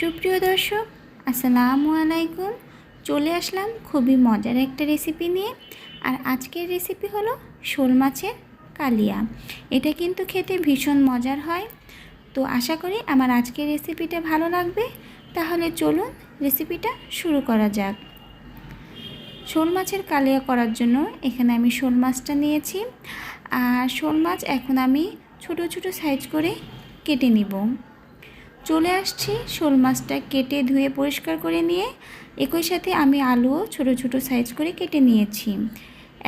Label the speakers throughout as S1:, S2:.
S1: সুপ্রিয় দর্শক, আসসালামু আলাইকুম। চলে আসলাম খুবই মজার একটা রেসিপি নিয়ে। আর আজকের রেসিপি হলো শোল মাছের কালিয়া। এটা কিন্তু খেতে ভীষণ মজার হয়। তো আশা করি আমার আজকের রেসিপিটা ভালো লাগবে। তাহলে চলুন রেসিপিটা শুরু করা যাক। শোল মাছের কালিয়া করার জন্য এখানে আমি শোল মাছটা নিয়েছি। আর শোল মাছ এখন আমি ছোট ছোট সাইজ করে কেটে নিব। চলে আসছি শোল মাছটা কেটে ধুয়ে পরিষ্কার করে নিয়ে একই সাথে আমি আলুও ছোট ছোট সাইজ করে কেটে নিয়েছি।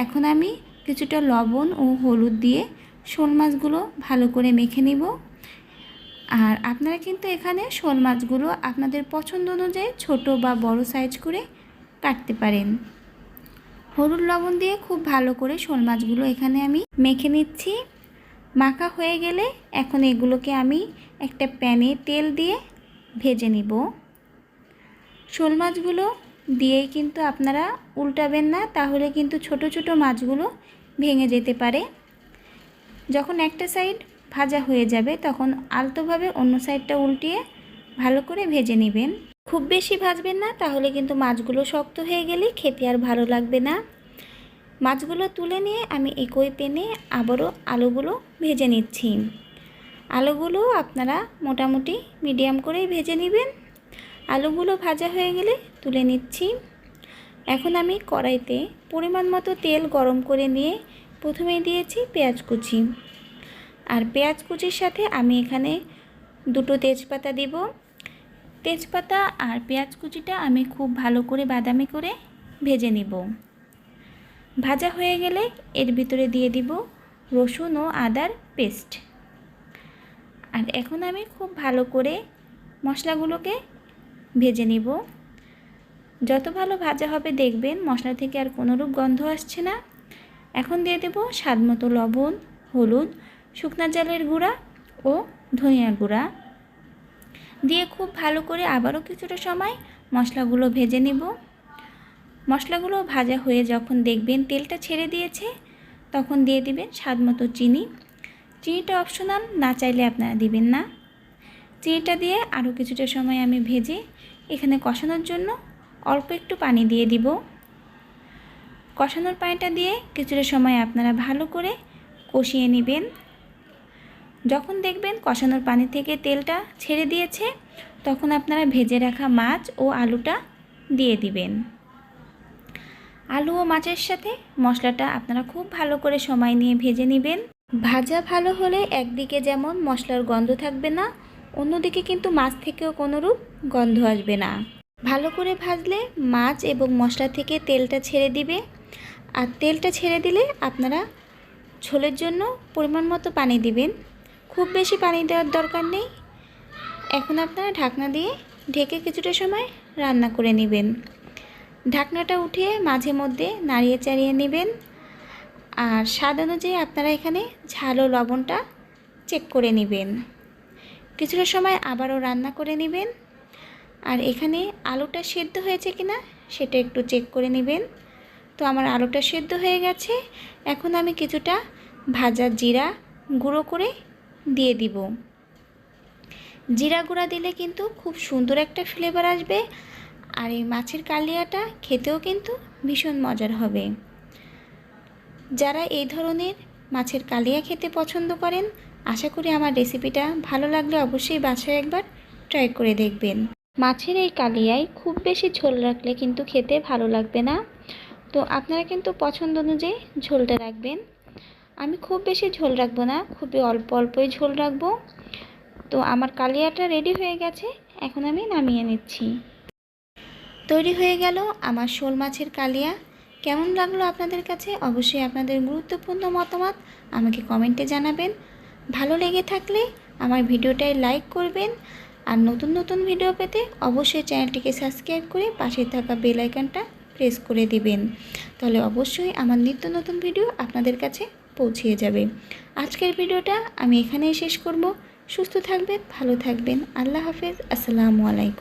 S1: এখন আমি কিছুটা লবণ ও হলুদ দিয়ে শোল মাছগুলো ভালো করে মেখে নিব। আর আপনারা কিন্তু এখানে শোল মাছগুলো আপনাদের পছন্দ অনুযায়ী ছোট বা বড় সাইজ করে কাটতে পারেন। হলুদ লবণ দিয়ে খুব ভালো করে শোল মাছগুলো এখানে আমি মেখে নিচ্ছি। মাখা হয়ে গেলে এখন এগুলোকে আমি একটা প্যানে তেল দিয়ে ভেজে নিব। শোল মাছগুলো দিয়েই কিন্তু আপনারা উল্টাবেন না, তাহলে কিন্তু ছোট ছোট মাছগুলো ভেঙে যেতে পারে। যখন একটা সাইড ভাজা হয়ে যাবে তখন আলতোভাবে অন্য সাইডটা উল্টিয়ে ভালো করে ভেজে নেবেন। খুব বেশি ভাজবেন না, তাহলে কিন্তু মাছগুলো শক্ত হয়ে গেলে খেতে আর ভালো লাগবে না। মাছগুলো তুলে নিয়ে আমি একই প্যানে আবারও আলুগুলো ভেজে নিচ্ছি। আলুগুলো আপনারা মোটামুটি মিডিয়াম করেই ভেজে নেবেন। আলুগুলো ভাজা হয়ে গেলে তুলে নিচ্ছি। এখন আমি কড়াইতে পরিমাণ মতো তেল গরম করে নিয়ে প্রথমে দিয়েছি পেঁয়াজ কুচি। আর পেঁয়াজ কুচির সাথে আমি এখানে দুটো তেজপাতা দেব। তেজপাতা আর পেঁয়াজ কুচিটা আমি খুব ভালো করে বাদামি করে ভেজে নিব। ভাজা হয়ে গেলে এর ভিতরে দিয়ে দিব রসুন ও আদার পেস্ট। আর এখন আমি খুব ভালো করে মশলাগুলোকে ভেজে নিব। যত ভালো ভাজা হবে দেখবেন মশলা থেকে আর কোনোরূপ গন্ধ আসছে না। এখন দিয়ে দেব স্বাদমতো লবণ, হলুদ, শুকনা ঝালের গুঁড়া ও ধনিয়া গুঁড়া দিয়ে খুব ভালো করে আবারও কিছুটা সময় মশলাগুলো ভেজে নিব। মশলাগুলো ভাজা হয়ে যখন দেখবেন তেলটা ছেড়ে দিয়েছে তখন দিয়ে দিবেন স্বাদমতো চিনি। চিনিটা অপশনাল, না চাইলে আপনারা দিবেন না। চিনিটা দিয়ে আরও কিছুটা সময় আমি ভেজে এখানে কষানোর জন্য অল্প একটু পানি দিয়ে দিব। কষানোর পানিটা দিয়ে কিছুটা সময় আপনারা ভালো করে কষিয়ে নেবেন। যখন দেখবেন কষানোর পানি থেকে তেলটা ছেড়ে দিয়েছে তখন আপনারা ভেজে রাখা মাছ ও আলুটা দিয়ে দিবেন। আলু ও মাছের সাথে মশলাটা আপনারা খুব ভালো করে সময় নিয়ে ভেজে নেবেন। ভাজা ভালো হলে একদিকে যেমন মশলার গন্ধ থাকবে না, অন্যদিকে কিন্তু মাছ থেকেও কোনোরূপ গন্ধ আসবে না। ভালো করে ভাজলে মাছ এবং মশলা থেকে তেলটা ছেড়ে দিবে। আর তেলটা ছেড়ে দিলে আপনারা ঝোলের জন্য পরিমাণ মতো পানি দিবেন। খুব বেশি পানি দেওয়ার দরকার নেই। এখন আপনারা ঢাকনা দিয়ে ঢেকে কিছুটা সময় রান্না করে নেবেন। ঢাকনাটা উঠিয়ে মাঝে মধ্যে নাড়িয়ে চাড়িয়ে নেবেন। আর স্বাদ অনুযায়ী আপনারা এখানে ঝাল ও লবণটা চেক করে নেবেন। কিছুটা সময় আবারও রান্না করে নেবেন। আর এখানে আলুটা সেদ্ধ হয়েছে কিনা সেটা একটু চেক করে নেবেন। তো আমার আলুটা সেদ্ধ হয়ে গেছে। এখন আমি কিছুটা ভাজা জিরা গুঁড়ো করে দিয়ে দিব। জিরা গুঁড়া দিলে কিন্তু খুব সুন্দর একটা ফ্লেভার আসবে। আর এই মাছের কালিয়াটা খেতেও কিন্তু ভীষণ মজার হবে। যারা এই ধরনের মাছের কালিয়া খেতে পছন্দ করেন, আশা করি আমার রেসিপিটা ভালো লাগলে অবশ্যই বাসায় একবার ট্রাই করে দেখবেন। মাছের এই কালিয়ায় খুব বেশি ঝোল রাখলে কিন্তু খেতে ভালো লাগবে না। তো আপনারা কিন্তু পছন্দ অনুযায়ী ঝোলটা রাখবেন। আমি খুব বেশি ঝোল রাখবো না, খুবই অল্প অল্পই ঝোল রাখবো। তো আমার কালিয়াটা রেডি হয়ে গেছে, এখন আমি নামিয়ে নিচ্ছি। তৈরি হয়ে গেল আমার শোল মাছের কালিয়া। কেমন লাগলো আপনাদের কাছে অবশ্যই আপনাদের গুরুত্বপূর্ণ মতামত আমাকে কমেন্টে জানাবেন। ভালো লেগে থাকলে আমার ভিডিওটায় লাইক করবেন। আর নতুন নতুন ভিডিও পেতে অবশ্যই চ্যানেলটিকে সাবস্ক্রাইব করে পাশে থাকা বেল আইকনটা প্রেস করে দিবেন। তাহলে অবশ্যই আমার নিত্য নতুন ভিডিও আপনাদের কাছে পৌঁছে যাবে। আজকের ভিডিওটা আমি এখানেই শেষ করব। সুস্থ থাকবেন, ভালো থাকবেন। আল্লাহ হাফেজ। আসসালামু আলাইকুম।